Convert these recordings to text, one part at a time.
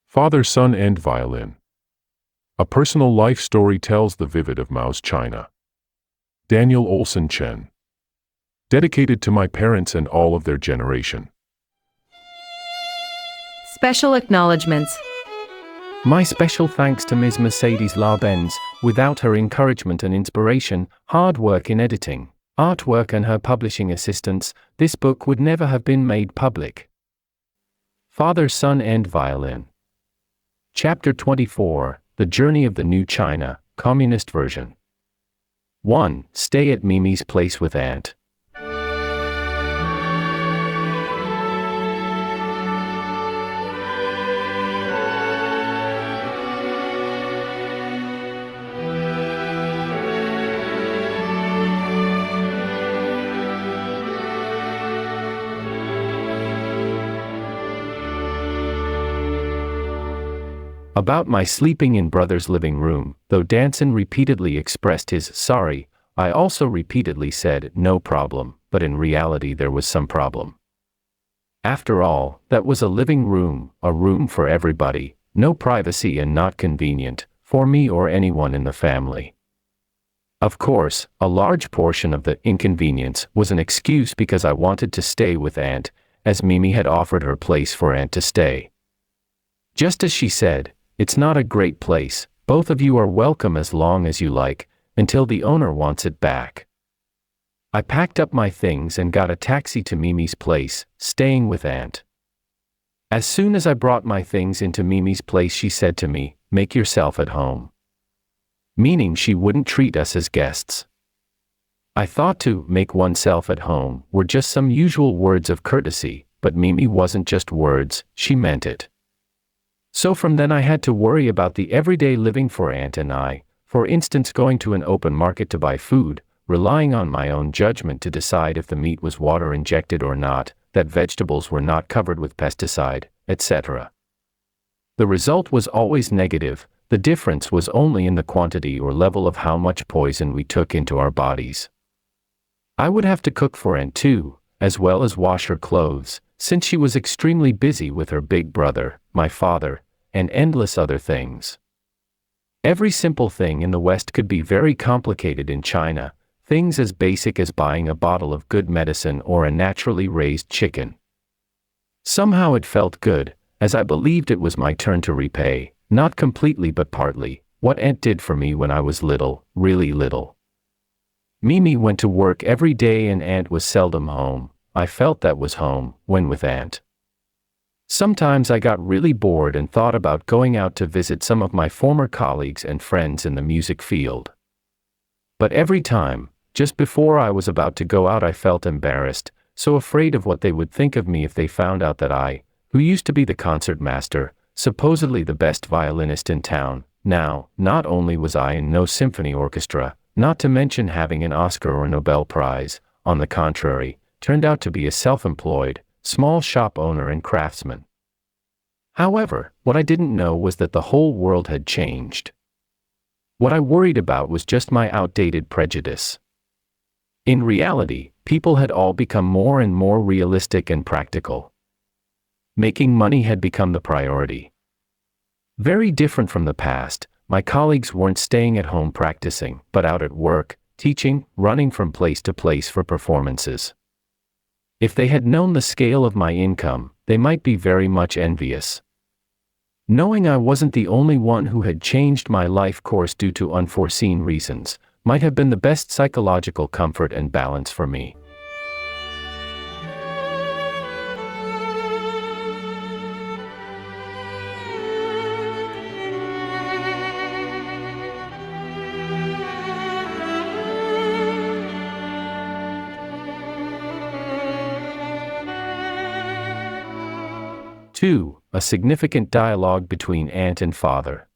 Father, Son, and Violin. A personal life story tells the vivid of Mao's China. Daniel Olson Chen. Dedicated to my parents and all of their generation. Special acknowledgements. My special thanks to Ms. Mercedes Larbenz. Without her encouragement and inspiration, hard work in editing, artwork and her publishing assistance, this book would never have been made public. Father, Son, and Violin. Chapter 24, The Journey of the New China, Communist Version. 1. Stay at Mimi's place with Aunt. About my sleeping in brother's living room, though Danson repeatedly expressed his sorry, I also repeatedly said no problem, but in reality there was some problem. After all, that was a living room, a room for everybody, no privacy and not convenient, for me or anyone in the family. Of course, a large portion of the inconvenience was an excuse because I wanted to stay with Aunt, as Mimi had offered her place for Aunt to stay. Just as she said, "It's not a great place, both of you are welcome as long as you like, until the owner wants it back." I packed up my things and got a taxi to Mimi's place, staying with Aunt. As soon as I brought my things into Mimi's place, she said to me, "Make yourself at home." Meaning she wouldn't treat us as guests. I thought to make oneself at home were just some usual words of courtesy, but Mimi wasn't just words, she meant it. So from then I had to worry about the everyday living for Aunt and I, for instance going to an open market to buy food, relying on my own judgment to decide if the meat was water injected or not, that vegetables were not covered with pesticide, etc. The result was always negative, the difference was only in the quantity or level of how much poison we took into our bodies. I would have to cook for Aunt too, as well as wash her clothes, since she was extremely busy with her big brother, my father, and endless other things. Every simple thing in the West could be very complicated in China, things as basic as buying a bottle of good medicine or a naturally raised chicken. Somehow it felt good, as I believed it was my turn to repay, not completely but partly, what Aunt did for me when I was little, really little. Mimi went to work every day and Aunt was seldom home. I felt that was home, when with Aunt. Sometimes I got really bored and thought about going out to visit some of my former colleagues and friends in the music field. But every time, just before I was about to go out, I felt embarrassed, so afraid of what they would think of me if they found out that I, who used to be the concert master, supposedly the best violinist in town, now, not only was I in no symphony orchestra, not to mention having an Oscar or Nobel Prize, on the contrary, turned out to be a self-employed, small shop owner and craftsman. However, what I didn't know was that the whole world had changed. What I worried about was just my outdated prejudice. In reality, people had all become more and more realistic and practical. Making money had become the priority. Very different from the past, my colleagues weren't staying at home practicing, but out at work, teaching, running from place to place for performances. If they had known the scale of my income, they might be very much envious. Knowing I wasn't the only one who had changed my life course due to unforeseen reasons, might have been the best psychological comfort and balance for me. Two, a significant dialogue between Aunt and Father.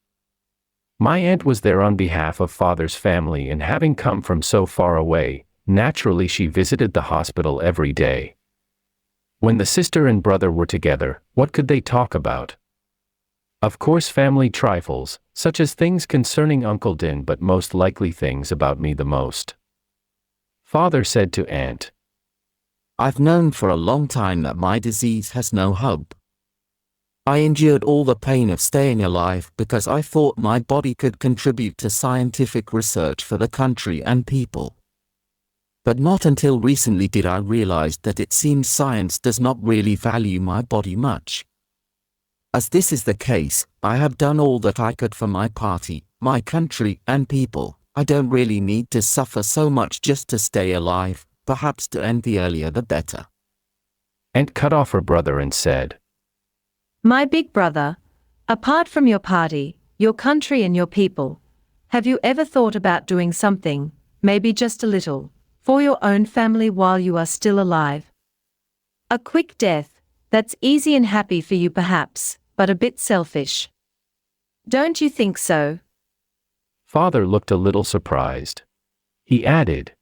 My aunt was there on behalf of Father's family, and having come from so far away, naturally she visited the hospital every day. When the sister and brother were together, what could they talk about? Of course, family trifles, such as things concerning Uncle Din, but most likely things about me the most. Father said to Aunt. I've known for a long time that my disease has no hope. I endured all the pain of staying alive because I thought my body could contribute to scientific research for the country and people. But not until recently did I realize that it seems science does not really value my body much. As this is the case, I have done all that I could for my party, my country and people. I don't really need to suffer so much just to stay alive, perhaps to end the earlier the better. Aunt cut off her brother and said, My big brother, apart from your party, your country and your people, have you ever thought about doing something, maybe just a little, for your own family while you are still alive? A quick death, that's easy and happy for you perhaps, but a bit selfish. Don't you think so? Father looked a little surprised. He added,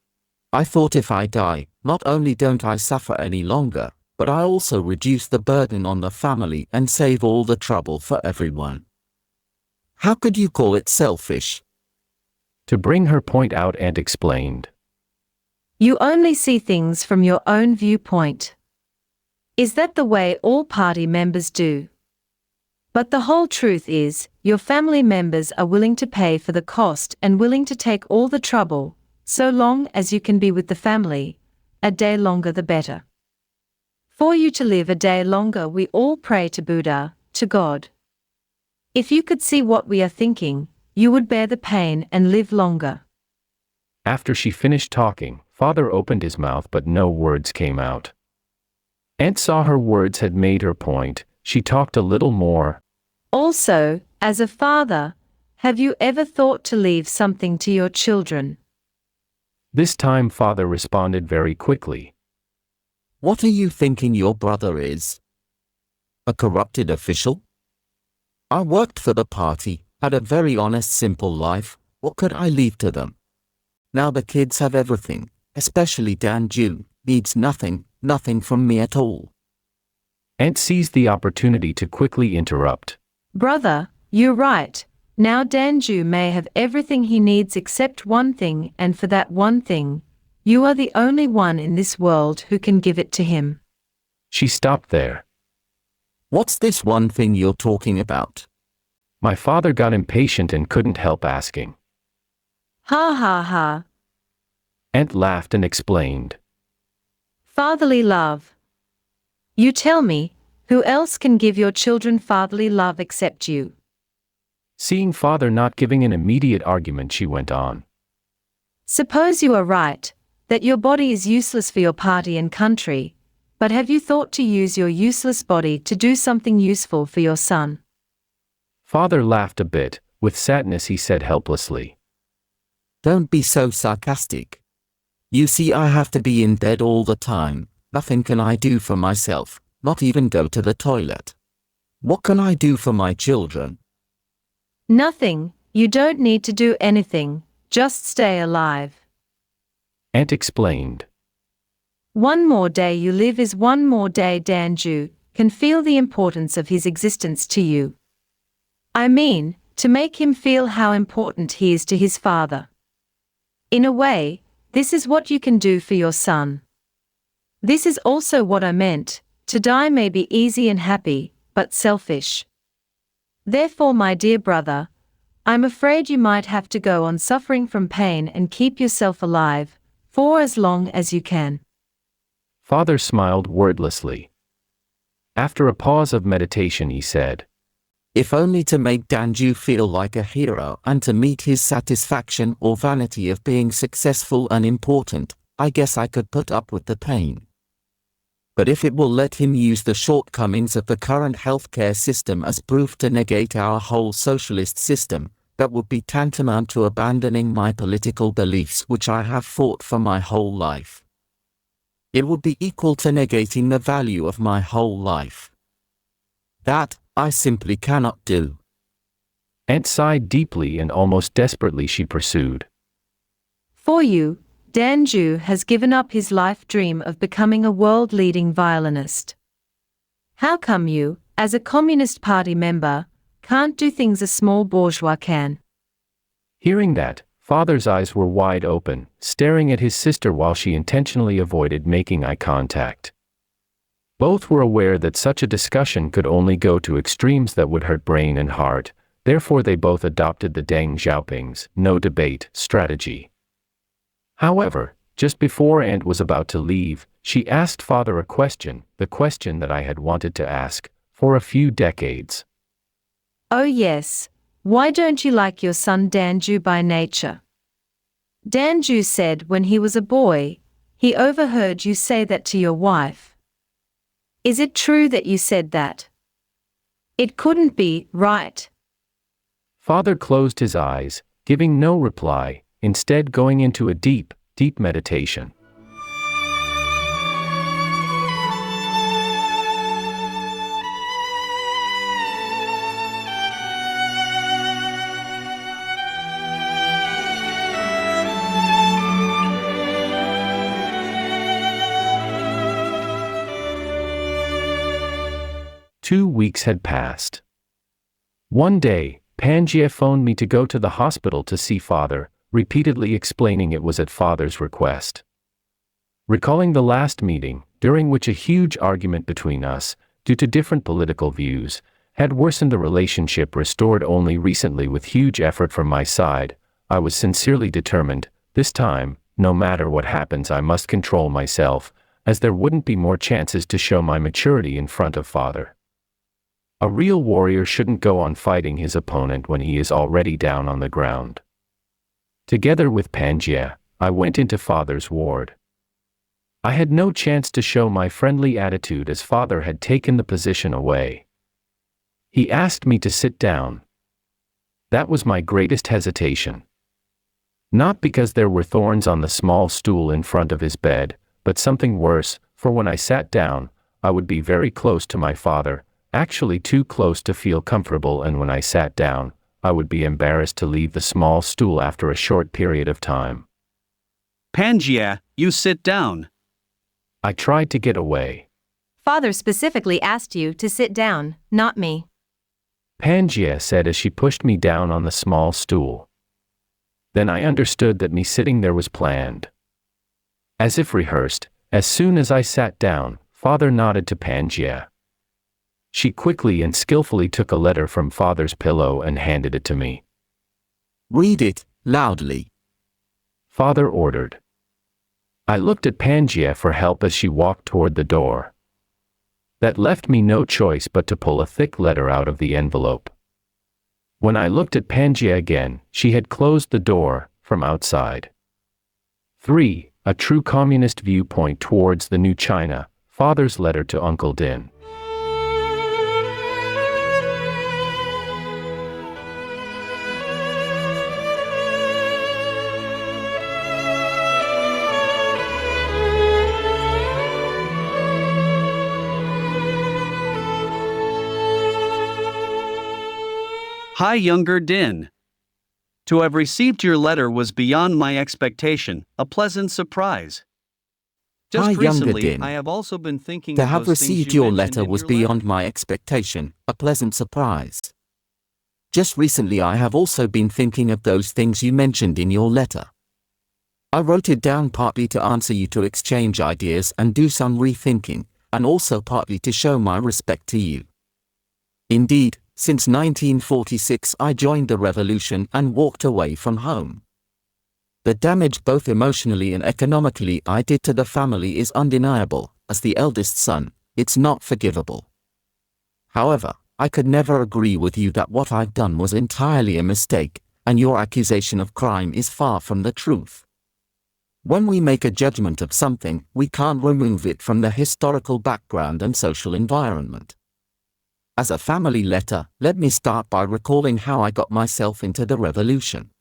I thought if I die, not only don't I suffer any longer, but I also reduce the burden on the family and save all the trouble for everyone. How could you call it selfish? To bring her point out, Aunt explained. You only see things from your own viewpoint. Is that the way all party members do? But the whole truth is, your family members are willing to pay for the cost and willing to take all the trouble, so long as you can be with the family. A day longer the better. For you to live a day longer, we all pray to Buddha, to God. If you could see what we are thinking, you would bear the pain and live longer. After she finished talking, Father opened his mouth but no words came out. Aunt saw her words had made her point. She talked a little more. Also, as a father, have you ever thought to leave something to your children? This time Father responded very quickly. What are you thinking your brother is? A corrupted official? I worked for the party, had a very honest, simple life. What could I leave to them? Now the kids have everything, especially Danju, needs nothing from me at all. Aunt seized the opportunity to quickly interrupt. Brother, you're right. Now Danju may have everything he needs except one thing, and for that one thing, you are the only one in this world who can give it to him. She stopped there. What's this one thing you're talking about? My father got impatient and couldn't help asking. Ha ha ha. Aunt laughed and explained. Fatherly love. You tell me, who else can give your children fatherly love except you? Seeing Father not giving an immediate argument, she went on. Suppose you are right, that your body is useless for your party and country, but have you thought to use your useless body to do something useful for your son? Father laughed a bit. With sadness he said helplessly. Don't be so sarcastic. You see, I have to be in bed all the time. Nothing can I do for myself, not even go to the toilet. What can I do for my children? Nothing. You don't need to do anything, just stay alive. Aunt explained. One more day you live is one more day Danju can feel the importance of his existence to you. I mean, to make him feel how important he is to his father. In a way, this is what you can do for your son. This is also what I meant. To die may be easy and happy, but selfish. Therefore, my dear brother, I'm afraid you might have to go on suffering from pain and keep yourself alive, for as long as you can. Father smiled wordlessly. After a pause of meditation he said, If only to make Danju feel like a hero and to meet his satisfaction or vanity of being successful and important, I guess I could put up with the pain. But if it will let him use the shortcomings of the current healthcare system as proof to negate our whole socialist system, that would be tantamount to abandoning my political beliefs which I have fought for my whole life. It would be equal to negating the value of my whole life. That I simply cannot do. Aunt sighed deeply and almost desperately she pursued. For you, Danju has given up his life dream of becoming a world-leading violinist. How come you, as a Communist Party member, can't do things a small bourgeois can. Hearing that, Father's eyes were wide open, staring at his sister while she intentionally avoided making eye contact. Both were aware that such a discussion could only go to extremes that would hurt brain and heart, therefore they both adopted the Deng Xiaoping's no debate strategy. However, just before Aunt was about to leave, she asked Father a question, the question that I had wanted to ask for a few decades. Oh yes, why don't you like your son Danju by nature? Danju said when he was a boy, he overheard you say that to your wife. Is it true that you said that? It couldn't be, right? Father closed his eyes, giving no reply, instead going into a deep, deep meditation. Two weeks had passed. One day, Pangaea phoned me to go to the hospital to see Father, repeatedly explaining it was at Father's request. Recalling the last meeting, during which a huge argument between us, due to different political views, had worsened the relationship restored only recently with huge effort from my side, I was sincerely determined, this time, no matter what happens I must control myself, as there wouldn't be more chances to show my maturity in front of Father. A real warrior shouldn't go on fighting his opponent when he is already down on the ground. Together with Pangaea, I went into Father's ward. I had no chance to show my friendly attitude as Father had taken the position away. He asked me to sit down. That was my greatest hesitation. Not because there were thorns on the small stool in front of his bed, but something worse, for when I sat down, I would be very close to my father, actually too close to feel comfortable, and when I sat down, I would be embarrassed to leave the small stool after a short period of time. Pangaea, you sit down. I tried to get away. Father specifically asked you to sit down, not me. Pangaea said as she pushed me down on the small stool. Then I understood that me sitting there was planned. As if rehearsed, as soon as I sat down, Father nodded to Pangaea. She quickly and skillfully took a letter from Father's pillow and handed it to me. Read it, loudly. Father ordered. I looked at Pangaea for help as she walked toward the door. That left me no choice but to pull a thick letter out of the envelope. When I looked at Pangaea again, she had closed the door, from outside. 3. A true communist viewpoint towards the new China, Father's letter to Uncle Din. Hi, younger Din. To have received your letter was beyond my expectation, a pleasant surprise. Just Hi, younger recently, Din. I have also been thinking To of have those things received you your mentioned letter in was your beyond letter. my expectation, a pleasant surprise. Just recently I have also been thinking of those things you mentioned in your letter. I wrote it down partly to answer you, to exchange ideas and do some rethinking, and also partly to show my respect to you. Indeed, since 1946 I joined the revolution and walked away from home. The damage both emotionally and economically I did to the family is undeniable. As the eldest son, it's not forgivable. However, I could never agree with you that what I've done was entirely a mistake, and your accusation of crime is far from the truth. When we make a judgment of something, we can't remove it from the historical background and social environment. As a family letter, let me start by recalling how I got myself into the revolution.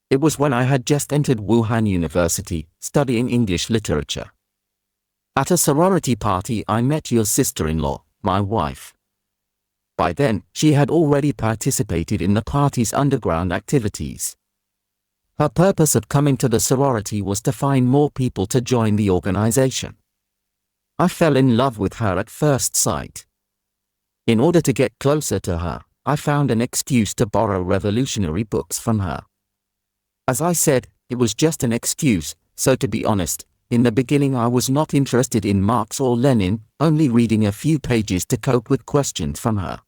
It was when I had just entered Wuhan University, studying English literature. At a sorority party I met your sister-in-law, my wife. By then, she had already participated in the party's underground activities. Her purpose of coming to the sorority was to find more people to join the organization. I fell in love with her at first sight. In order to get closer to her, I found an excuse to borrow revolutionary books from her. As I said, it was just an excuse, so to be honest, in the beginning I was not interested in Marx or Lenin, only reading a few pages to cope with questions from her.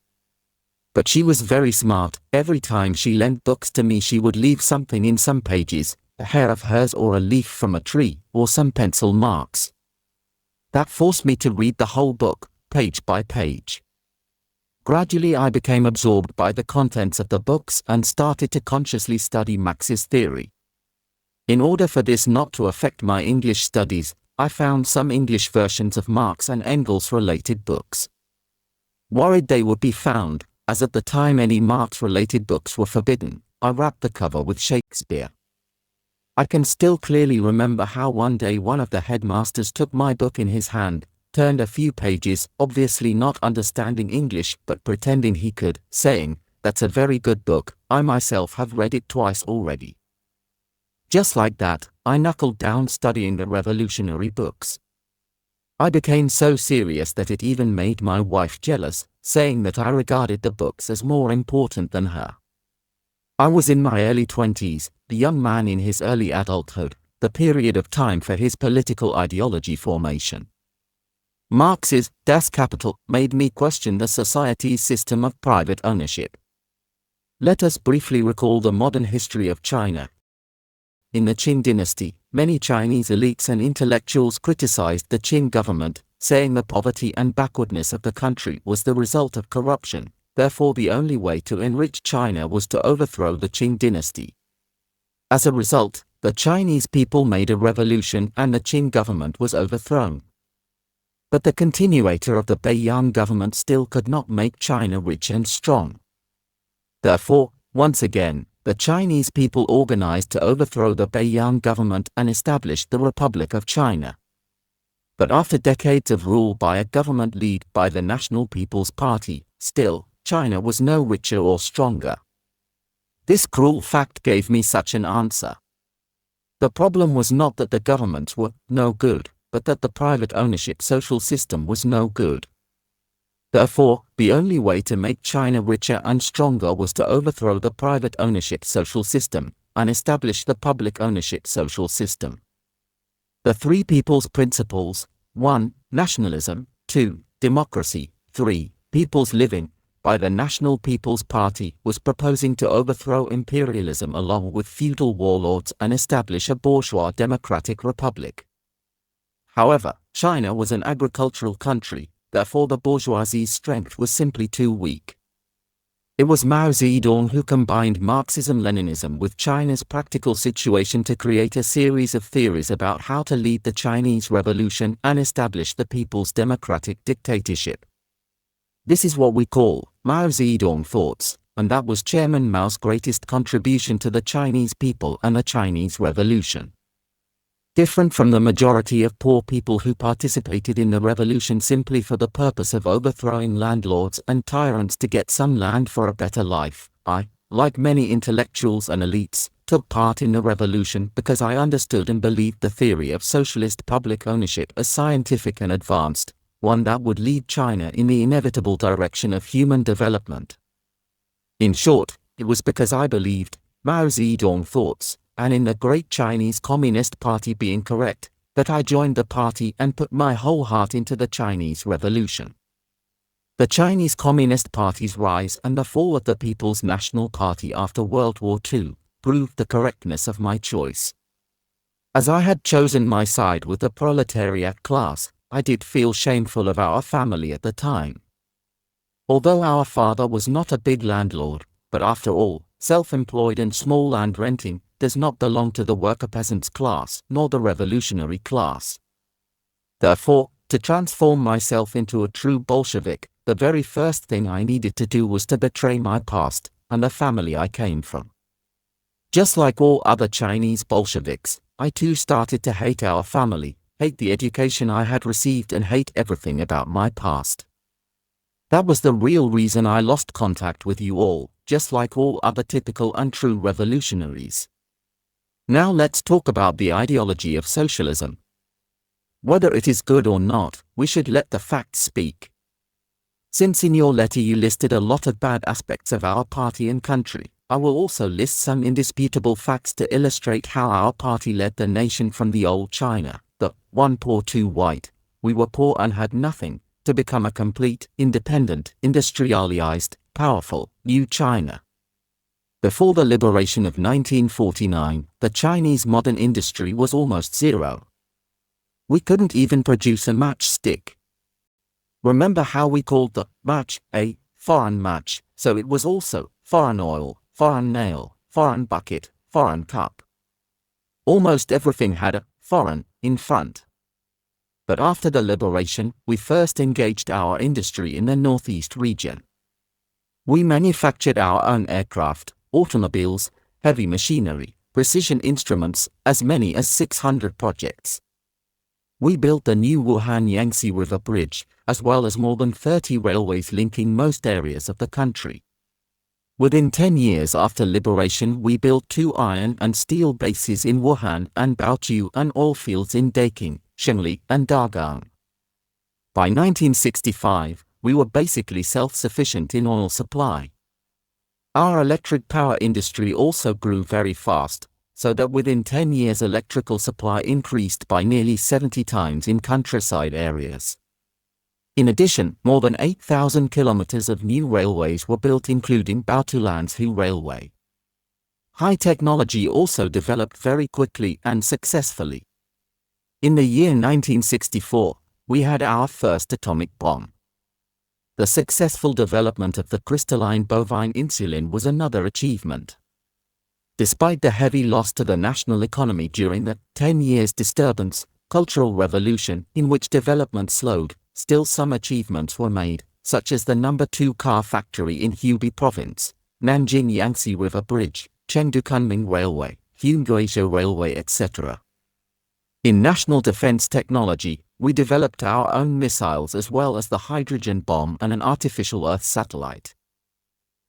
But she was very smart. Every time she lent books to me she would leave something in some pages, a hair of hers or a leaf from a tree, or some pencil marks. That forced me to read the whole book, page by page. Gradually I became absorbed by the contents of the books and started to consciously study Marx's theory. In order for this not to affect my English studies, I found some English versions of Marx and Engels related books. Worried they would be found, as at the time any Marx-related books were forbidden, I wrapped the cover with Shakespeare. I can still clearly remember how one day one of the headmasters took my book in his hand, turned a few pages, obviously not understanding English but pretending he could, saying, "That's a very good book, I myself have read it twice already." Just like that, I knuckled down studying the revolutionary books. I became so serious that it even made my wife jealous, saying that I regarded the books as more important than her. I was in my early 20s, the young man in his early adulthood, the period of time for his political ideology formation. Marx's Das Kapital made me question the society's system of private ownership. Let us briefly recall the modern history of China. In the Qing dynasty, many Chinese elites and intellectuals criticized the Qing government, saying the poverty and backwardness of the country was the result of corruption. Therefore, the only way to enrich China was to overthrow the Qing dynasty. As a result, the Chinese people made a revolution and the Qing government was overthrown. But the continuator of the Beiyang government still could not make China rich and strong. Therefore, once again, the Chinese people organized to overthrow the Beiyang government and established the Republic of China. But after decades of rule by a government led by the National People's Party, still, China was no richer or stronger. This cruel fact gave me such an answer. The problem was not that the governments were no good, but that the private ownership social system was no good. Therefore, the only way to make China richer and stronger was to overthrow the private ownership social system and establish the public ownership social system. The three people's principles: 1. Nationalism, 2. Democracy, 3. People's living, by the National People's Party was proposing to overthrow imperialism along with feudal warlords and establish a bourgeois democratic republic. However, China was an agricultural country. Therefore the bourgeoisie's strength was simply too weak. It was Mao Zedong who combined Marxism-Leninism with China's practical situation to create a series of theories about how to lead the Chinese Revolution and establish the people's democratic dictatorship. This is what we call Mao Zedong thoughts, and that was Chairman Mao's greatest contribution to the Chinese people and the Chinese Revolution. Different from the majority of poor people who participated in the revolution simply for the purpose of overthrowing landlords and tyrants to get some land for a better life, I, like many intellectuals and elites, took part in the revolution because I understood and believed the theory of socialist public ownership as scientific and advanced, one that would lead China in the inevitable direction of human development. In short, it was because I believed Mao Zedong thoughts, and in the great Chinese Communist Party being correct, that I joined the party and put my whole heart into the Chinese Revolution. The Chinese Communist Party's rise and the fall of the People's National Party after World War II proved the correctness of my choice. As I had chosen my side with the proletariat class, I did feel shameful of our family at the time. Although our father was not a big landlord, but after all, self-employed and small land renting, does not belong to the worker peasants class nor the revolutionary class. Therefore, to transform myself into a true Bolshevik, the very first thing I needed to do was to betray my past and the family I came from. Just like all other Chinese Bolsheviks, I too started to hate our family, hate the education I had received and hate everything about my past. That was the real reason I lost contact with you all, just like all other typical untrue revolutionaries. Now let's talk about the ideology of socialism. Whether it is good or not, we should let the facts speak. Since in your letter you listed a lot of bad aspects of our party and country, I will also list some indisputable facts to illustrate how our party led the nation from the old China, the one poor two white, we were poor and had nothing, to become a complete, independent, industrialized, powerful, new China. Before the liberation of 1949, the Chinese modern industry was almost zero. We couldn't even produce a matchstick. Remember how we called the match a foreign match, so it was also foreign oil, foreign nail, foreign bucket, foreign cup. Almost everything had a foreign in front. But after the liberation, we first engaged our industry in the Northeast region. We manufactured our own aircraft, automobiles, heavy machinery, precision instruments, as many as 600 projects. We built the new Wuhan-Yangtze River Bridge, as well as more than 30 railways linking most areas of the country. Within 10 years after liberation, we built 2 iron and steel bases in Wuhan and Baotou and oil fields in Daking, Shengli, and Dagang. By 1965, we were basically self-sufficient in oil supply. Our electric power industry also grew very fast, so that within 10 years electrical supply increased by nearly 70 times in countryside areas. In addition, more than 8,000 kilometers of new railways were built, including Baotou-Lanzhou Railway. High technology also developed very quickly and successfully. In the year 1964, we had our first atomic bomb. The successful development of the crystalline bovine insulin was another achievement. Despite the heavy loss to the national economy during the 10 years disturbance, Cultural Revolution, in which development slowed, still some achievements were made, such as the No. 2 car factory in Hubei Province, Nanjing Yangtze River Bridge, Chengdu Kunming Railway, Hunan Railway, etc. In national defense technology, we developed our own missiles as well as the hydrogen bomb and an artificial Earth satellite.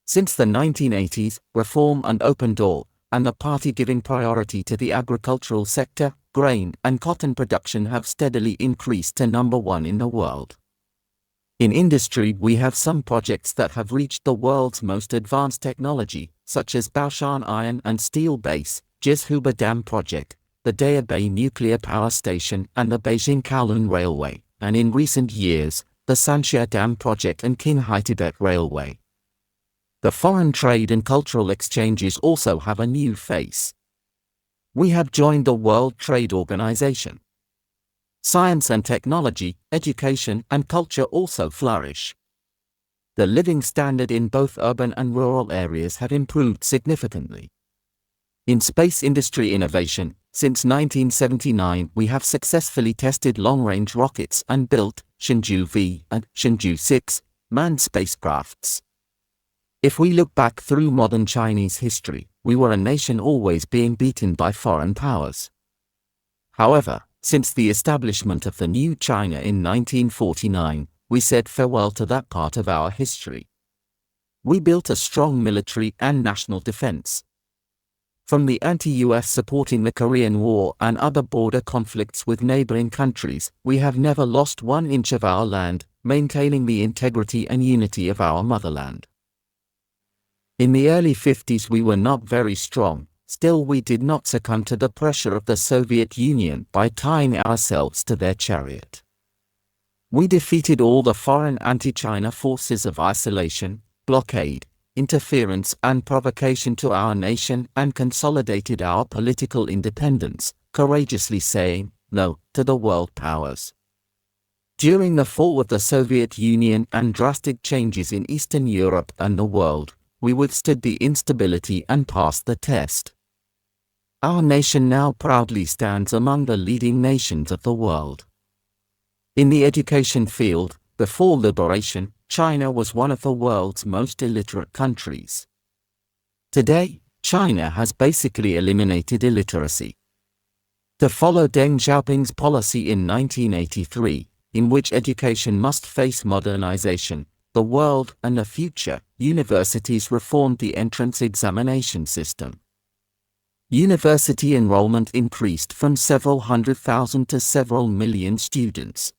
Since the 1980s, reform and open door, and the party giving priority to the agricultural sector, grain and cotton production have steadily increased to No. 1 in the world. In industry, we have some projects that have reached the world's most advanced technology, such as Baoshan Iron and Steel Base, Jizhuba Dam Project, the Daya Nuclear Power Station and the Beijing Kowloon Railway, and in recent years, the Sanxia Dam Project and Qinghai Tibet Railway. The foreign trade and cultural exchanges also have a new face. We have joined the World Trade Organization. Science and technology, education and culture also flourish. The living standard in both urban and rural areas have improved significantly. In space industry innovation, since 1979 we have successfully tested long-range rockets and built Shenzhou V and Shenzhou 6 manned spacecrafts. If we look back through modern Chinese history, we were a nation always being beaten by foreign powers. However, since the establishment of the new China in 1949, we said farewell to that part of our history. We built a strong military and national defense. From the anti-US supporting the Korean War and other border conflicts with neighboring countries, we have never lost 1 inch of our land, maintaining the integrity and unity of our motherland. In the early 50s we were not very strong, still we did not succumb to the pressure of the Soviet Union by tying ourselves to their chariot. We defeated all the foreign anti-China forces of isolation, blockade, interference and provocation to our nation and consolidated our political independence, courageously saying no to the world powers. During the fall of the Soviet Union and drastic changes in Eastern Europe and the world, we withstood the instability and passed the test. Our nation now proudly stands among the leading nations of the world. In the education field, before liberation, China was one of the world's most illiterate countries. Today, China has basically eliminated illiteracy. To follow Deng Xiaoping's policy in 1983, in which education must face modernization, the world and the future, universities reformed the entrance examination system. University enrollment increased from several 100,000 to several million students.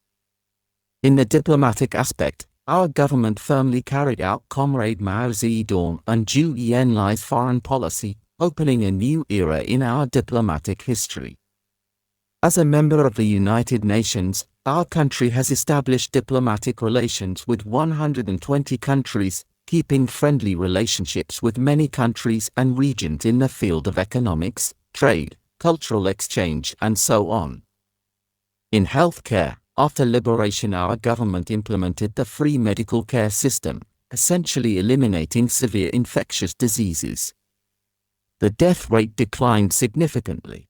In the diplomatic aspect, our government firmly carried out Comrade Mao Zedong and Zhu Enlai's foreign policy, opening a new era in our diplomatic history. As a member of the United Nations, our country has established diplomatic relations with 120 countries, keeping friendly relationships with many countries and regions in the field of economics, trade, cultural exchange, and so on. In healthcare, after liberation, our government implemented the free medical care system, essentially eliminating severe infectious diseases. The death rate declined significantly.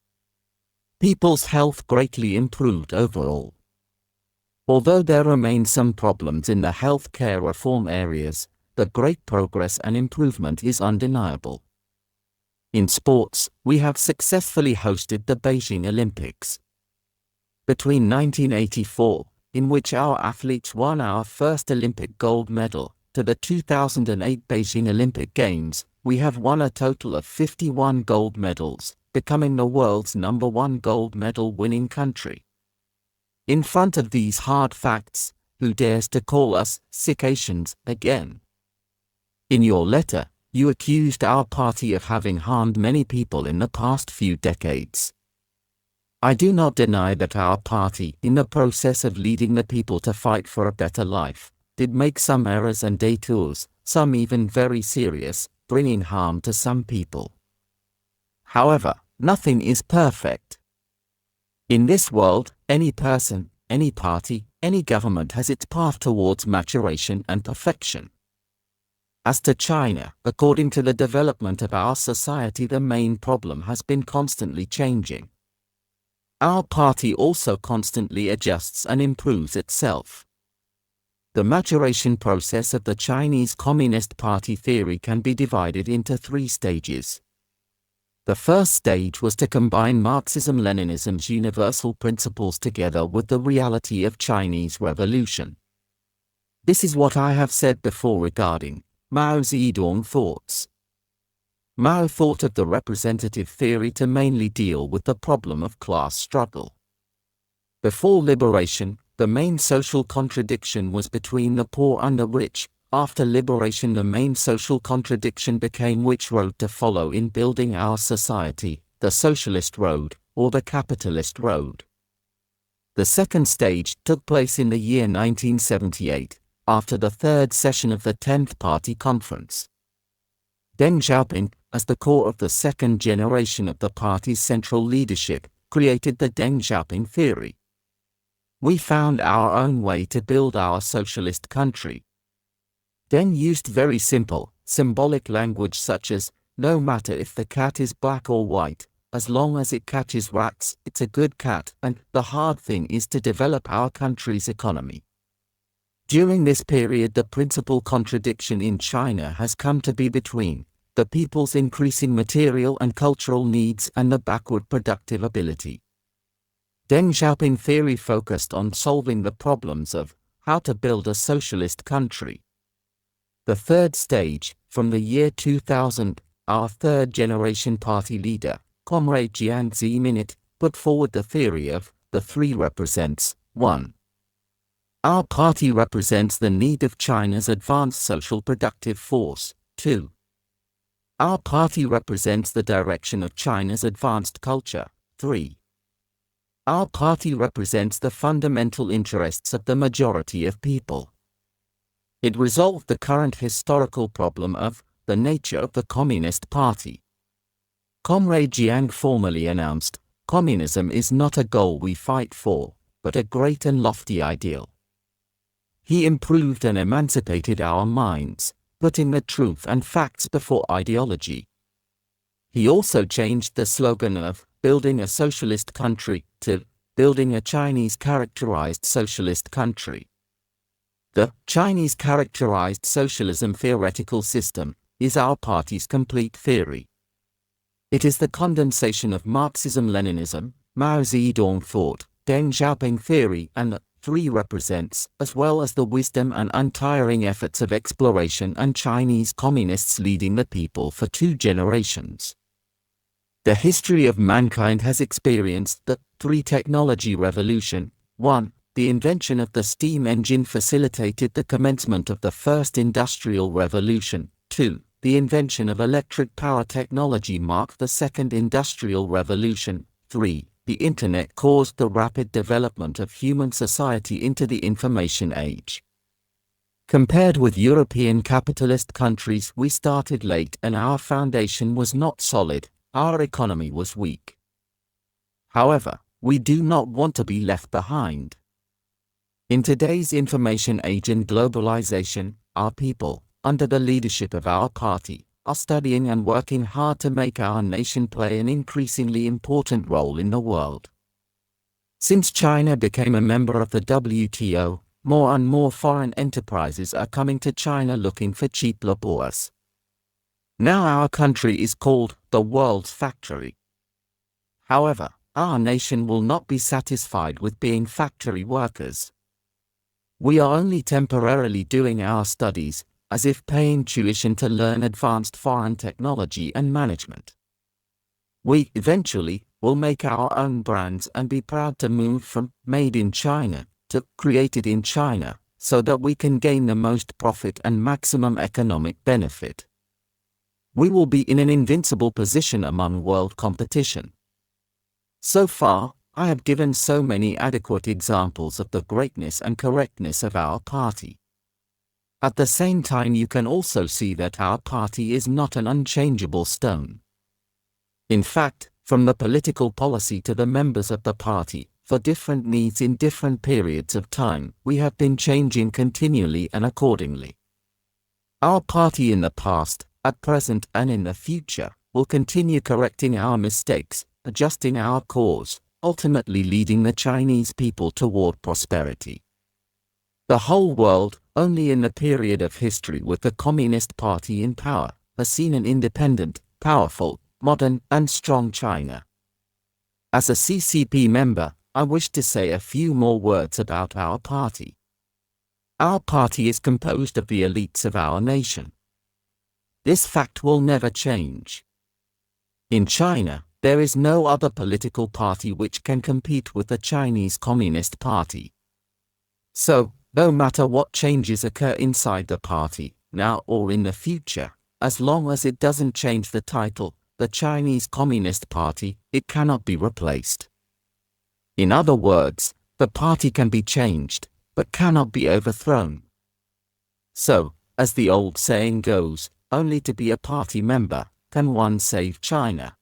People's health greatly improved overall. Although there remain some problems in the healthcare reform areas, the great progress and improvement is undeniable. In sports, we have successfully hosted the Beijing Olympics. Between 1984, in which our athletes won our first Olympic gold medal, to the 2008 Beijing Olympic Games, we have won a total of 51 gold medals, becoming the world's #1 gold medal winning country. In front of these hard facts, who dares to call us sick Asians again? In your letter, you accused our party of having harmed many people in the past few decades. I do not deny that our party, in the process of leading the people to fight for a better life, did make some errors and detours, some even very serious, bringing harm to some people. However, nothing is perfect. In this world, any person, any party, any government has its path towards maturation and perfection. As to China, according to the development of our society, the main problem has been constantly changing. Our party also constantly adjusts and improves itself. The maturation process of the Chinese Communist Party theory can be divided into 3 stages. The first stage was to combine Marxism-Leninism's universal principles together with the reality of Chinese revolution. This is what I have said before regarding Mao Zedong thoughts. Mao thought of the representative theory to mainly deal with the problem of class struggle. Before liberation, the main social contradiction was between the poor and the rich. After liberation, the main social contradiction became which road to follow in building our society, the socialist road or the capitalist road. The second stage took place in the year 1978, after the 3rd session of the 10th Party Conference. Deng Xiaoping, as the core of the second generation of the party's central leadership, created the Deng Xiaoping theory. We found our own way to build our socialist country. Deng used very simple, symbolic language such as, no matter if the cat is black or white, as long as it catches rats, it's a good cat, and the hard thing is to develop our country's economy. During this period, the principal contradiction in China has come to be between the people's increasing material and cultural needs and the backward productive ability. Deng Xiaoping theory focused on solving the problems of how to build a socialist country. The third stage, from the year 2000, our third-generation party leader, Comrade Jiang Zemin, put forward the theory of the 3 represents 1. Our party represents the need of China's advanced social productive force. 2. Our party represents the direction of China's advanced culture. 3. Our party represents the fundamental interests of the majority of people. It resolved the current historical problem of the nature of the Communist Party. Comrade Jiang formally announced, communism is not a goal we fight for, but a great and lofty ideal. He improved and emancipated our minds, putting the truth and facts before ideology. He also changed the slogan of building a socialist country to building a Chinese characterized socialist country. The Chinese characterized socialism theoretical system is our party's complete theory. It is the condensation of Marxism-Leninism, Mao Zedong thought, Deng Xiaoping theory and the 3 represents, as well as the wisdom and untiring efforts of exploration and Chinese communists leading the people for 2 generations. The history of mankind has experienced the 3 technology revolution. 1. the invention of the steam engine facilitated the commencement of the first industrial revolution. 2. The invention of electric power technology marked the second industrial revolution. 3. The Internet caused the rapid development of human society into the information age. Compared with European capitalist countries, we started late and our foundation was not solid, our economy was weak. However, we do not want to be left behind. In today's information age and globalization, our people, under the leadership of our party, are studying and working hard to make our nation play an increasingly important role in the world. Since China became a member of the WTO, more and more foreign enterprises are coming to China looking for cheap laborers. Now our country is called the world's factory. However, our nation will not be satisfied with being factory workers. We are only temporarily doing our studies, as if paying tuition to learn advanced foreign technology and management. We, eventually, will make our own brands and be proud to move from made in China to created in China, so that we can gain the most profit and maximum economic benefit. We will be in an invincible position among world competition. So far, I have given so many adequate examples of the greatness and correctness of our party. At the same time, you can also see that our party is not an unchangeable stone. In fact, from the political policy to the members of the party, for different needs in different periods of time, we have been changing continually and accordingly. Our party in the past, at present and in the future, will continue correcting our mistakes, adjusting our course, ultimately leading the Chinese people toward prosperity. The whole world, only in the period of history with the Communist Party in power, has seen an independent, powerful, modern and strong China. As a CCP member, I wish to say a few more words about our party. Our party is composed of the elites of our nation. This fact will never change. In China, there is no other political party which can compete with the Chinese Communist Party. So, no matter what changes occur inside the party, now or in the future, as long as it doesn't change the title, the Chinese Communist Party, it cannot be replaced. In other words, the party can be changed, but cannot be overthrown. So, as the old saying goes, only to be a party member can one save China.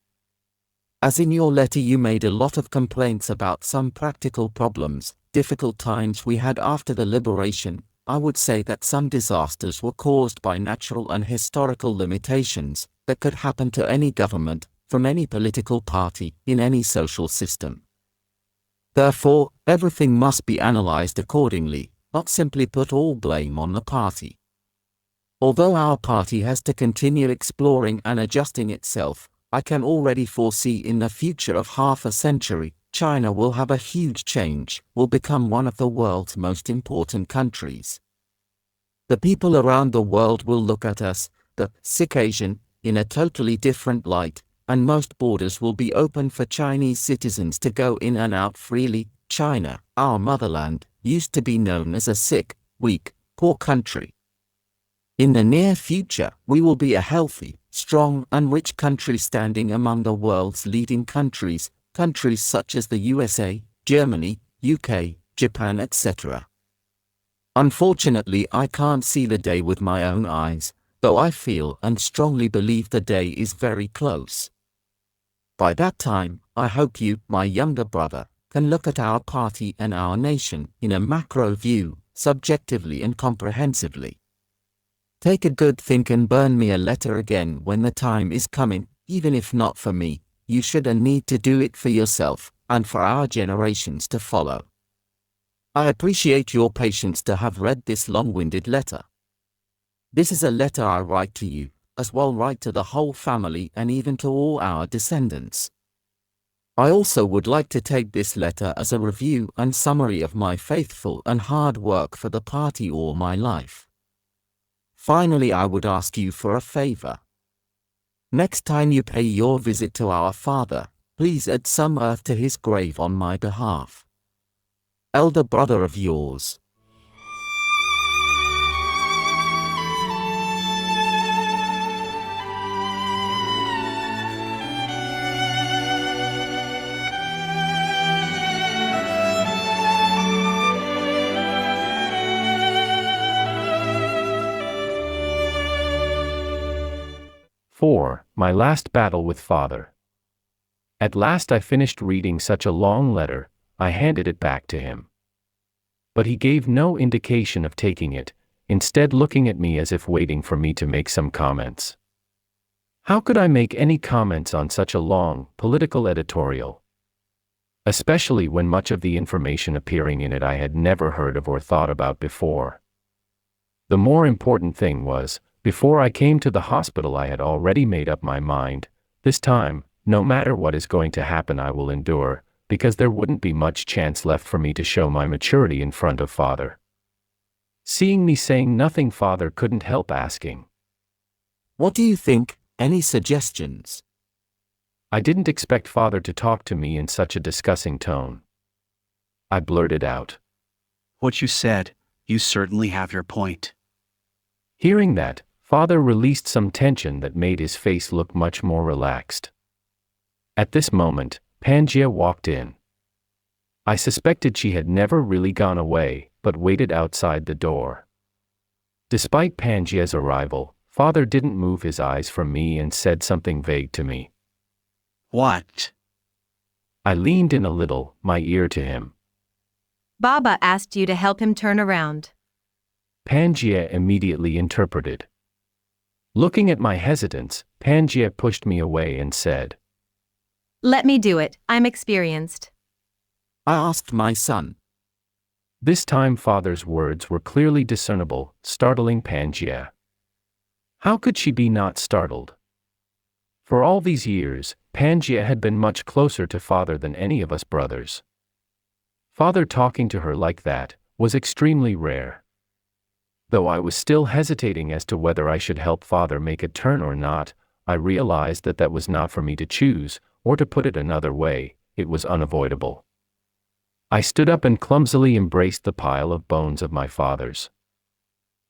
As in your letter you made a lot of complaints about some practical problems, difficult times we had after the liberation, I would say that some disasters were caused by natural and historical limitations that could happen to any government, from any political party, in any social system. Therefore, everything must be analyzed accordingly, not simply put all blame on the party. Although our party has to continue exploring and adjusting itself, I can already foresee in the future of half a century, China will have a huge change, will become one of the world's most important countries. The people around the world will look at us, the sick Asian, in a totally different light, and most borders will be open for Chinese citizens to go in and out freely. China, our motherland, used to be known as a sick, weak, poor country. In the near future, we will be a healthy, strong and rich country standing among the world's leading countries, countries such as the USA, Germany, UK, Japan, etc. Unfortunately, I can't see the day with my own eyes, though I feel and strongly believe the day is very close. By that time, I hope you, my younger brother, can look at our party and our nation in a macro view, subjectively and comprehensively. Take a good think and burn me a letter again when the time is coming, even if not for me, you should and need to do it for yourself, and for our generations to follow. I appreciate your patience to have read this long-winded letter. This is a letter I write to you, as well write to the whole family and even to all our descendants. I also would like to take this letter as a review and summary of my faithful and hard work for the party all my life. Finally, I would ask you for a favor. Next time you pay your visit to our father, please add some earth to his grave on my behalf. elder brother of yours. My last battle with father. At last I finished reading such a long letter. I handed it back to him. But he gave no indication of taking it, instead looking at me as if waiting for me to make some comments. How could I make any comments on such a long, political editorial? Especially when much of the information appearing in it I had never heard of or thought about before. The more important thing was, before I came to the hospital I had already made up my mind, this time, no matter what is going to happen I will endure, because there wouldn't be much chance left for me to show my maturity in front of father. Seeing me saying nothing, father couldn't help asking, "What do you think? Any suggestions?" I didn't expect father to talk to me in such a discussing tone. I blurted out, "What you said, you certainly have your point." Hearing that, father released some tension that made his face look much more relaxed. At this moment, Pangaea walked in. I suspected she had never really gone away, but waited outside the door. Despite Pangaea's arrival, father didn't move his eyes from me and said something vague to me. "What?" I leaned in a little, my ear to him. Baba asked you to help him turn around. Pangaea immediately interpreted. Looking at my hesitance, Pangaea pushed me away and said, Let me do it, I'm experienced. I asked my son. This time father's words were clearly discernible, startling Pangaea. How could she be not startled? For all these years, Pangaea had been much closer to father than any of us brothers. Father talking to her like that was extremely rare. Though I was still hesitating as to whether I should help father make a turn or not, I realized that that was not for me to choose, or to put it another way, it was unavoidable. I stood up and clumsily embraced the pile of bones of my father's.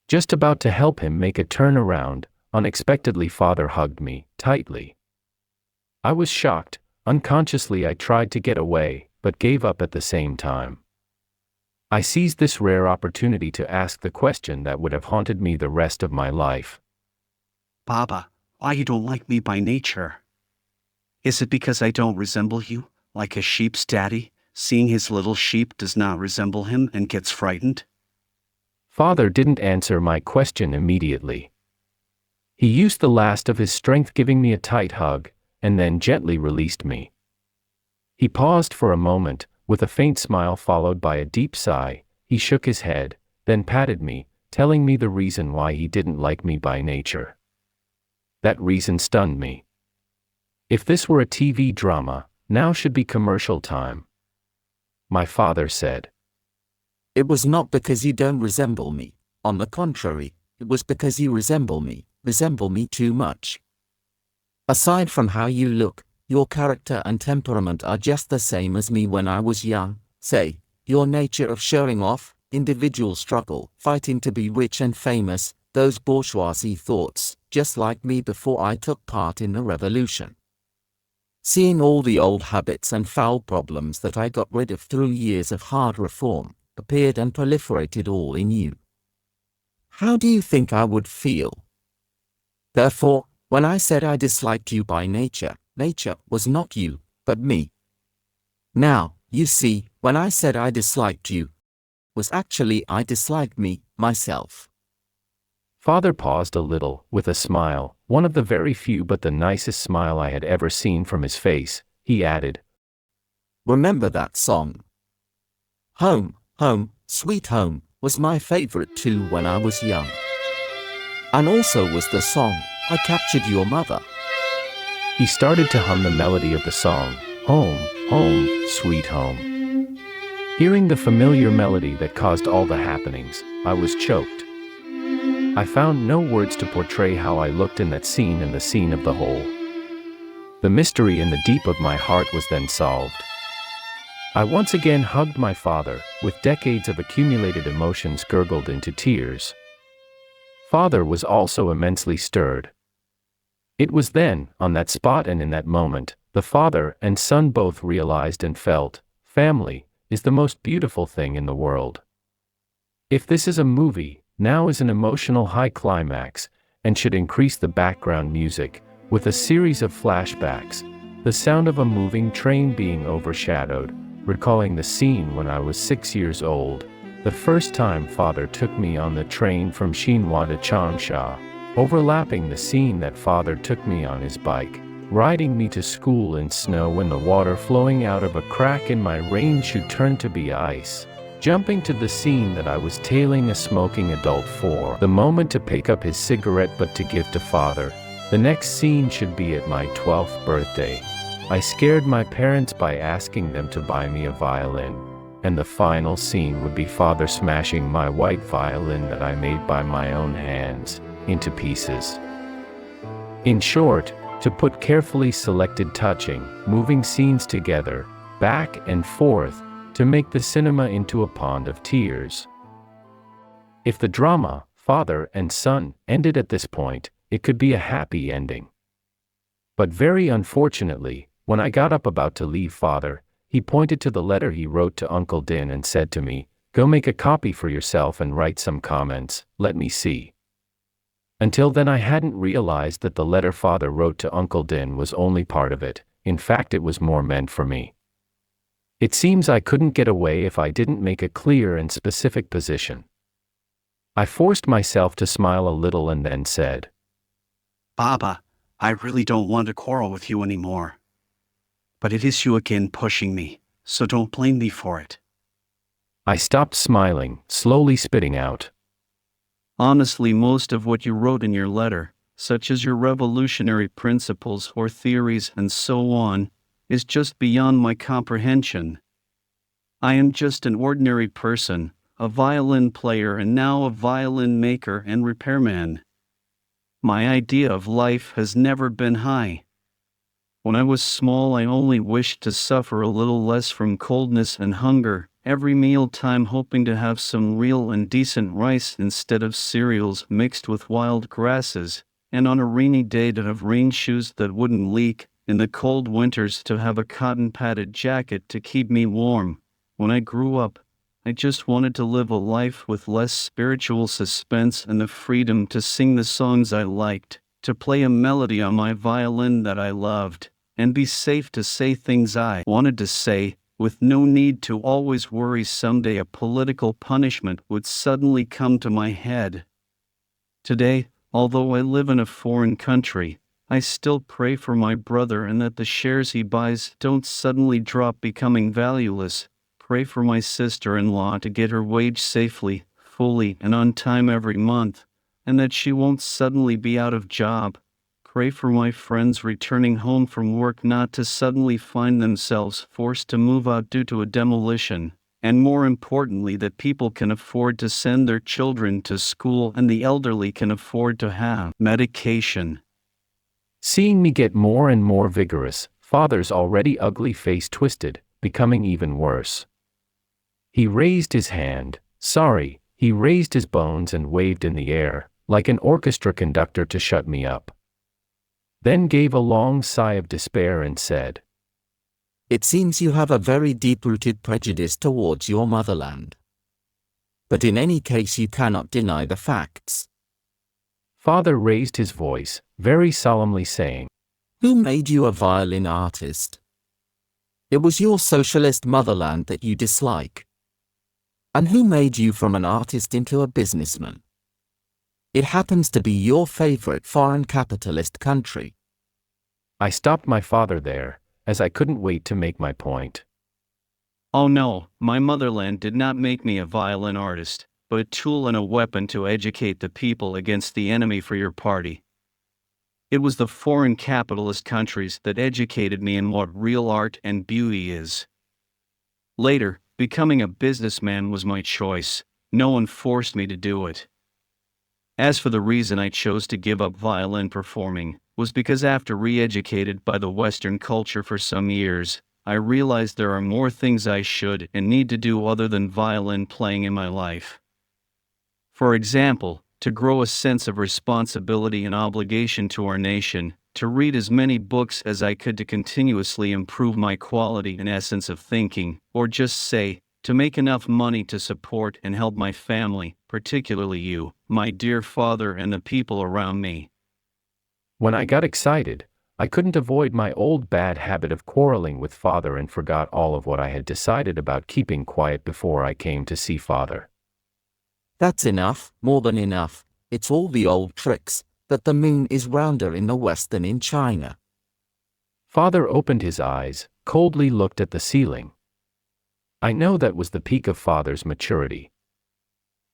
Just about to help him make a turn around, unexpectedly father hugged me tightly. I was shocked. Unconsciously I tried to get away, but gave up at the same time. I seized this rare opportunity to ask the question that would have haunted me the rest of my life. "Baba, why you don't like me by nature? Is it because I don't resemble you, like a sheep's daddy, seeing his little sheep does not resemble him and gets frightened?" Father didn't answer my question immediately. He used the last of his strength giving me a tight hug, and then gently released me. He paused for a moment, with a faint smile followed by a deep sigh. He shook his head, then patted me, telling me the reason why he didn't like me by nature. That reason stunned me. If this were a TV drama, now should be commercial time. My father said, "It was not because you don't resemble me. On the contrary, it was because you resemble me too much. Aside from how you look, your character and temperament are just the same as me when I was young. Say, your nature of showing off, individual struggle, fighting to be rich and famous, those bourgeoisie thoughts, just like me before I took part in the revolution. Seeing all the old habits and foul problems that I got rid of through years of hard reform, appeared and proliferated all in you. How do you think I would feel? Therefore, when I said I disliked you by nature, nature was not you, but me. Now, you see, when I said I disliked you, was actually I disliked me, myself." Father paused a little, with a smile, one of the very few but the nicest smile I had ever seen from his face. He added, "Remember that song? Home, Home, Sweet Home, was my favorite too when I was young. And also was the song, I Captured Your Mother." He started to hum the melody of the song, Home, Home, Sweet Home. Hearing the familiar melody that caused all the happenings, I was choked. I found no words to portray how I looked in that scene and the scene of the whole. The mystery in the deep of my heart was then solved. I once again hugged my father, with decades of accumulated emotions gurgled into tears. Father was also immensely stirred. It was then, on that spot and in that moment, the father and son both realized and felt, family is the most beautiful thing in the world. If this is a movie, now is an emotional high climax, and should increase the background music, with a series of flashbacks, the sound of a moving train being overshadowed, recalling the scene when I was 6 years old, the first time father took me on the train from Xinhua to Changsha, overlapping the scene that father took me on his bike, riding me to school in snow when the water flowing out of a crack in my rain shoe turned to be ice, jumping to the scene that I was tailing a smoking adult for the moment to pick up his cigarette but to give to father. The next scene should be at my 12th birthday. I scared my parents by asking them to buy me a violin, and the final scene would be father smashing my white violin that I made by my own hands, into pieces. In short, to put carefully selected touching, moving scenes together, back and forth, to make the cinema into a pond of tears. If the drama, father and son, ended at this point, it could be a happy ending. But very unfortunately, when I got up about to leave father, he pointed to the letter he wrote to Uncle Din and said to me, "Go make a copy for yourself and write some comments, let me see." Until then I hadn't realized that the letter father wrote to Uncle Din was only part of it. In fact, it was more meant for me. It seems I couldn't get away if I didn't make a clear and specific position. I forced myself to smile a little and then said, Baba, I really don't want to quarrel with you anymore. But it is you again pushing me, so don't blame me for it. I stopped smiling, slowly spitting out. Honestly, most of what you wrote in your letter, such as your revolutionary principles or theories and so on, is just beyond my comprehension. I am just an ordinary person, a violin player and now a violin maker and repairman. My idea of life has never been high. When I was small, I only wished to suffer a little less from coldness and hunger, every mealtime hoping to have some real and decent rice instead of cereals mixed with wild grasses, and on a rainy day to have rain shoes that wouldn't leak, in the cold winters to have a cotton-padded jacket to keep me warm. When I grew up, I just wanted to live a life with less spiritual suspense and the freedom to sing the songs I liked, to play a melody on my violin that I loved, and be safe to say things I wanted to say, with no need to always worry someday a political punishment would suddenly come to my head. Today, although I live in a foreign country, I still pray for my brother and that the shares he buys don't suddenly drop becoming valueless. Pray for my sister-in-law to get her wage safely, fully, and on time every month, and that she won't suddenly be out of job. Pray for my friends returning home from work not to suddenly find themselves forced to move out due to a demolition, and more importantly that people can afford to send their children to school and the elderly can afford to have medication. Seeing me get more and more vigorous, father's already ugly face twisted, becoming even worse. He raised his hand, sorry, he raised his bones and waved in the air, like an orchestra conductor to shut me up. Then gave a long sigh of despair and said, It seems you have a very deep-rooted prejudice towards your motherland. But in any case you cannot deny the facts. Father raised his voice, very solemnly saying, Who made you a violin artist? It was your socialist motherland that you dislike. And who made you from an artist into a businessman? It happens to be your favorite foreign capitalist country. I stopped my father there, as I couldn't wait to make my point. Oh no, my motherland did not make me a violin artist, but a tool and a weapon to educate the people against the enemy for your party. It was the foreign capitalist countries that educated me in what real art and beauty is. Later, becoming a businessman was my choice. No one forced me to do it. As for the reason I chose to give up violin performing, was because after re-educated by the Western culture for some years, I realized there are more things I should and need to do other than violin playing in my life. For example, to grow a sense of responsibility and obligation to our nation, to read as many books as I could to continuously improve my quality and essence of thinking, or just say, to make enough money to support and help my family, particularly you, my dear father, and the people around me. When I got excited, I couldn't avoid my old bad habit of quarreling with father and forgot all of what I had decided about keeping quiet before I came to see father. That's enough, more than enough. It's all the old tricks, that the moon is rounder in the West than in China. Father opened his eyes, coldly looked at the ceiling. I know that was the peak of father's maturity.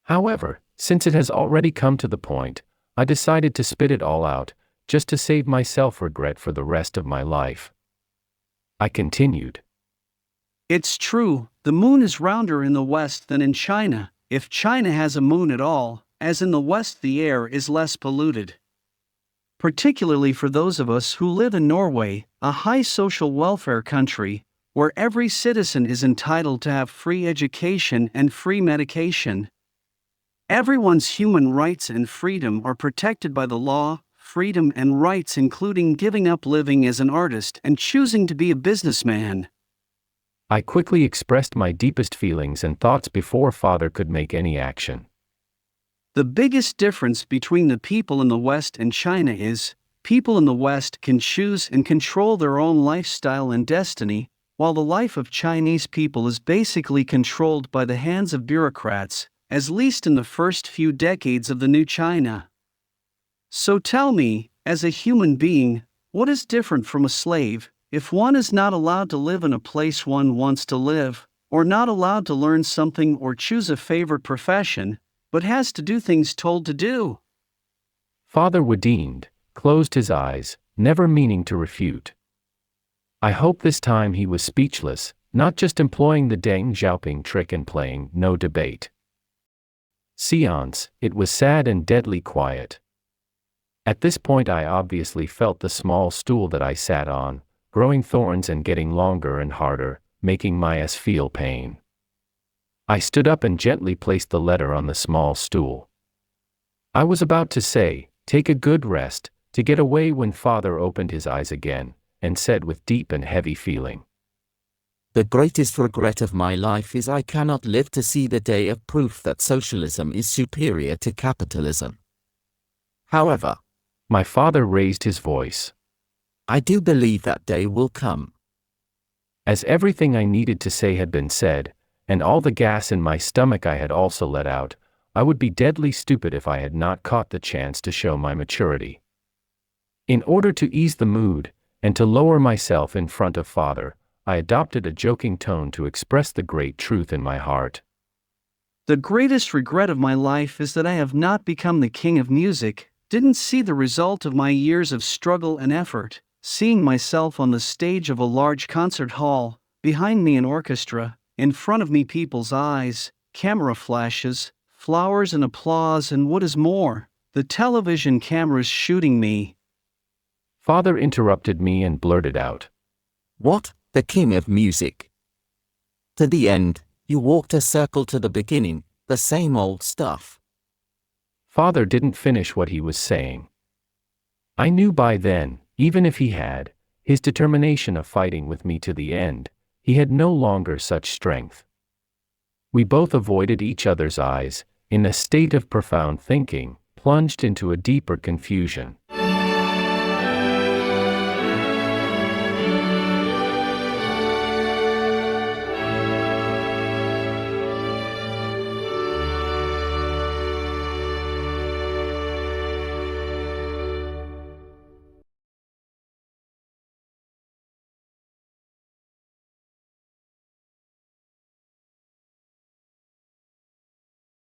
However, since it has already come to the point, I decided to spit it all out, just to save myself regret for the rest of my life. I continued. It's true, the moon is rounder in the West than in China, if China has a moon at all, as in the West the air is less polluted. Particularly for those of us who live in Norway, a high social welfare country, where every citizen is entitled to have free education and free medication. Everyone's human rights and freedom are protected by the law, freedom and rights including giving up living as an artist and choosing to be a businessman. I quickly expressed my deepest feelings and thoughts before father could make any action. The biggest difference between the people in the West and China is, people in the West can choose and control their own lifestyle and destiny, while the life of Chinese people is basically controlled by the hands of bureaucrats, at least in the first few decades of the new China. So tell me, as a human being, what is different from a slave, if one is not allowed to live in a place one wants to live, or not allowed to learn something or choose a favorite profession, but has to do things told to do? Father Wadeened, closed his eyes, never meaning to refute. I hope this time he was speechless, not just employing the Deng Xiaoping trick and playing no debate. Seance, it was sad and deadly quiet. At this point I obviously felt the small stool that I sat on, growing thorns and getting longer and harder, making my ass feel pain. I stood up and gently placed the letter on the small stool. I was about to say, take a good rest, to get away when father opened his eyes again, and said with deep and heavy feeling. The greatest regret of my life is I cannot live to see the day of proof that socialism is superior to capitalism. However, my father raised his voice. I do believe that day will come. As everything I needed to say had been said, and all the gas in my stomach I had also let out, I would be deadly stupid if I had not caught the chance to show my maturity. In order to ease the mood, and to lower myself in front of father, I adopted a joking tone to express the great truth in my heart. The greatest regret of my life is that I have not become the king of music, didn't see the result of my years of struggle and effort, seeing myself on the stage of a large concert hall, behind me an orchestra, in front of me people's eyes, camera flashes, flowers and applause, and what is more, the television cameras shooting me. Father interrupted me and blurted out. What, the king of music? To the end, you walked a circle to the beginning, the same old stuff. Father didn't finish what he was saying. I knew by then, even if he had, his determination of fighting with me to the end, he had no longer such strength. We both avoided each other's eyes, in a state of profound thinking, plunged into a deeper confusion.